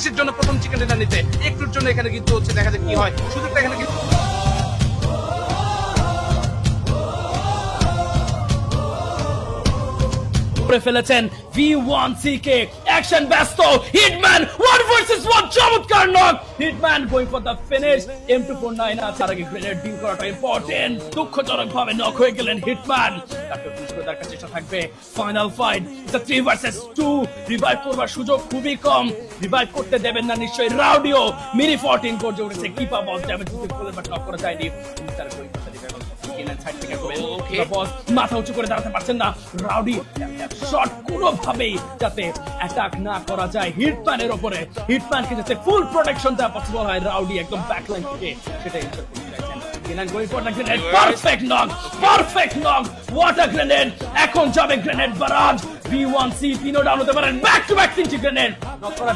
বাংলাদেশের জন্য প্রথম চিকেন ডিনার নিতে একটুর জন্য এখানে কিন্তু হচ্ছে দেখা যাক কি হয় সুযোগটা এখানে কিন্তু করে ফেলেছেন V1CK অ্যাকশন ব্যস্ত হিটম্যান 1 ভার্সেস 1 চমৎকার knock hitman going for the finish M249 আছে আর আগে গ্রেনেড ডিল করাটা ইম্পর্টেন্ট দুঃখজনক ভাবে নক হয়ে গেলেন হিটম্যান তাকে ফিনিশ করে দেওয়ার চেষ্টা থাকবে final fight the 3 versus 2 revive করবার সুযোগ খুবই কম রিভাইভ করতে দেবেন না নিশ্চয়ই রাউডিও মিনি 14 গর্জে উঠেছে কিপা বল ড্যামেজ দিতে বলে বাট নক করা যায়নি তার গোইং ফর মাথা উঁচু করে দাঁড়াতে পারছেন না রাউডি শট কোনোভাবেই যাতে অ্যাটাক না করা যায় হিটম্যানের উপরে হিটম্যানকে যাতে ফুল প্রোটেকশন দেওয়া পসিবল হয় রাউডি একদম ব্যাকলাইন থেকে সেটাই ইনসার করতে চাইছেন going for the grenade perfect knock what a grenade এখন যাবে গ্রেনেড বারাজ V1C পিনো ডাউন হতে পারেন ব্যাক টু ব্যাক তিনটি গ্রেনেড নক করা